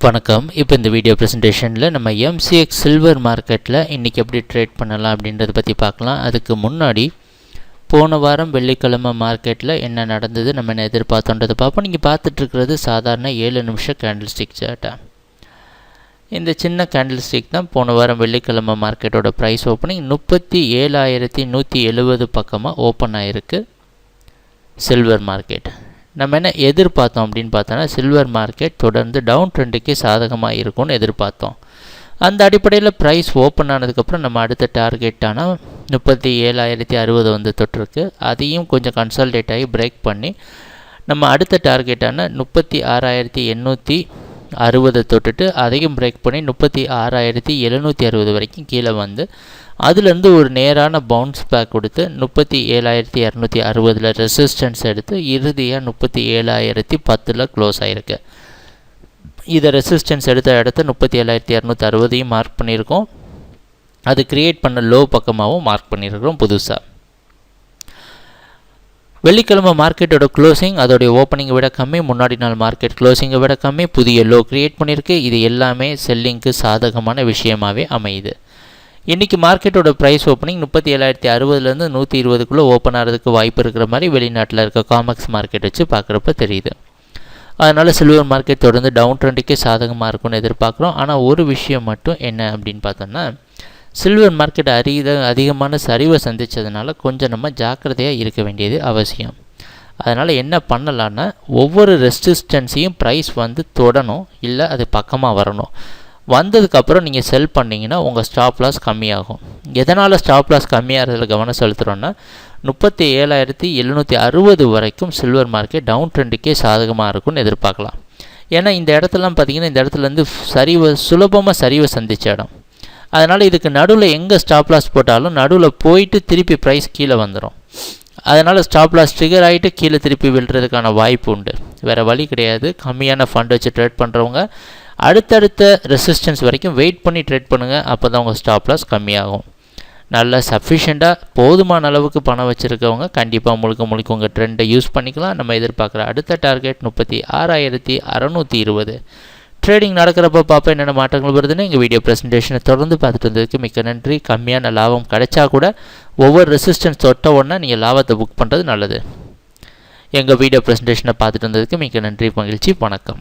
வணக்கம். இப்போ இந்த வீடியோ ப்ரெசன்டேஷனில் நம்ம MCX சில்வர் மார்க்கெட்டில் இன்றைக்கி எப்படி ட்ரேட் பண்ணலாம் அப்படின்றத பற்றி பார்க்கலாம். அதுக்கு முன்னாடி போன வாரம் வெள்ளிக்கிழமை மார்க்கெட்டில் என்ன நடந்தது, நம்ம என்ன எதிர்பார்த்தோன்றதை பார்ப்போம். நீங்கள் பார்த்துட்ருக்கிறது சாதாரண 7 நிமிஷம் கேண்டில் ஸ்டிக் சார்ட்டா. இந்த சின்ன கேண்டில் ஸ்டிக் தான் போன வாரம் வெள்ளிக்கிழமை மார்க்கெட்டோட ப்ரைஸ் ஓப்பனிங் 37,170 பக்கமாக ஓப்பன் ஆகிருக்கு சில்வர் மார்க்கெட். நம்ம என்ன எதிர்பார்த்தோம் அப்படின்னு பார்த்தோன்னா, சில்வர் மார்க்கெட் தொடர்ந்து டவுன் ட்ரெண்டுக்கே சாதகமாக இருக்கும்னு எதிர்பார்த்தோம். அந்த அடிப்படையில் ப்ரைஸ் ஓப்பன் ஆனதுக்கப்புறம் நம்ம அடுத்த டார்கெட்டான 37,060 வந்து தொட்டிருக்கு. அதையும் கொஞ்சம் கன்சால்டேட் ஆகி பிரேக் பண்ணி நம்ம அடுத்த டார்கெட்டான 36,860 தொட்டுட்டு அதையும் பிரேக் பண்ணி 36,760 வரைக்கும் கீழே வந்து அதுலேருந்து ஒரு நேரான பவுன்ஸ் பேக் கொடுத்து 37,260 ரெசிஸ்டன்ஸ் எடுத்து இறுதியாக 37,010 க்ளோஸ் ஆகிருக்கு. இதை ரெசிஸ்டன்ஸ் எடுத்த இடத்த 37,260 மார்க் பண்ணியிருக்கோம். அது கிரியேட் பண்ண லோ பக்கமாகவும் மார்க் பண்ணியிருக்கிறோம் புதுசாக. வெள்ளிக்கிழமை மார்க்கெட்டோட க்ளோசிங் அதோடைய ஓப்பனிங்கை விட கம்மி, முன்னாடி நாள் மார்க்கெட் க்ளோசிங்கை விட கம்மி, புதிய லோ கிரியேட் பண்ணியிருக்கு. இது எல்லாமே செல்லிங்க்கு சாதகமான விஷயமாகவே அமையுது. இன்றைக்கி மார்க்கெட்டோட ப்ரைஸ் ஓப்பனிங் 37,060 120 ஓப்பன் ஆகிறதுக்கு வாய்ப்பு இருக்கிற மாதிரி வெளிநாட்டில் இருக்க காமெக்ஸ் மார்க்கெட் வச்சு பார்க்குறப்ப தெரியுது. அதனால் சில்வர் மார்க்கெட் தொடர்ந்து டவுன் ட்ரெண்டுக்கே சாதகமாக இருக்கும்னு எதிர்பார்க்குறோம். ஆனால் ஒரு விஷயம் மட்டும் என்ன அப்படின்னு பார்த்தோம்னா, சில்வர் மார்க்கெட் அதிகமான சரிவை சந்தித்ததுனால கொஞ்சம் நம்ம ஜாக்கிரதையாக இருக்க வேண்டியது அவசியம். அதனால் என்ன பண்ணலான்னா, ஒவ்வொரு ரெசிஸ்டன்ஸையும் ப்ரைஸ் வந்து தொடணும், இல்லை அது பக்கமாக வரணும். வந்ததுக்கப்புறம் நீங்கள் செல் பண்ணிங்கன்னா உங்கள் ஸ்டாப் லாஸ் கம்மியாகும். எதனால் ஸ்டாப் லாஸ் கம்மியாகிறதுல கவனம் செலுத்துகிறோன்னா, 37,760 வரைக்கும் சில்வர் மார்க்கெட் டவுன் ட்ரெண்டுக்கே சாதகமாக இருக்கும்னு எதிர்பார்க்கலாம். ஏன்னா இந்த இடத்துலலாம் பார்த்திங்கன்னா, இந்த இடத்துலேருந்து சுலபமாக சரிவை சந்தித்த இடம். அதனால் இதுக்கு நடுவில் எங்கே ஸ்டாப் லாஸ் போட்டாலும் நடுவில் போயிட்டு திருப்பி ப்ரைஸ் கீழே வந்துடும். அதனால் ஸ்டாப் லாஸ் ட்ரிகர் ஆகிட்டு கீழே திருப்பி விழுறதுக்கான வாய்ப்பு உண்டு. வேறு வழி கிடையாது. கம்மியான ஃபண்ட் வச்சு ட்ரேட் பண்ணுறவங்க அடுத்தடுத்த ரெசிஸ்டன்ஸ் வரைக்கும் வெயிட் பண்ணி ட்ரேட் பண்ணுங்கள். அப்போ தான் உங்கள் ஸ்டாப் லாஸ் கம்மியாகும். நல்லா சஃபிஷியண்ட்டாக போதுமான அளவுக்கு பணம் வச்சுருக்கவங்க கண்டிப்பாக முழுக்க உங்கள் ட்ரெண்டை யூஸ் பண்ணிக்கலாம். நம்ம எதிர்பார்க்குற அடுத்த டார்கெட் 36,620. ட்ரேடிங் நடக்கிறப்ப பார்ப்போம் என்னென்ன மாற்றங்கள் வருதுன்னு. எங்கள் வீடியோ ப்ரெசன்டேஷனை தொடர்ந்து பார்த்துட்டு வந்ததுக்கு மிக்க நன்றி. கம்மியான லாபம் கிடைச்சா கூட ஒவ்வொரு ரெசிஸ்டன்ஸ் தொட்ட உடனே நீங்கள் லாபத்தை புக் பண்ணுறது நல்லது. எங்கள் வீடியோ ப்ரெசன்டேஷனை பார்த்துட்டு வந்ததுக்கு மிக்க நன்றி, மகிழ்ச்சி, வணக்கம்.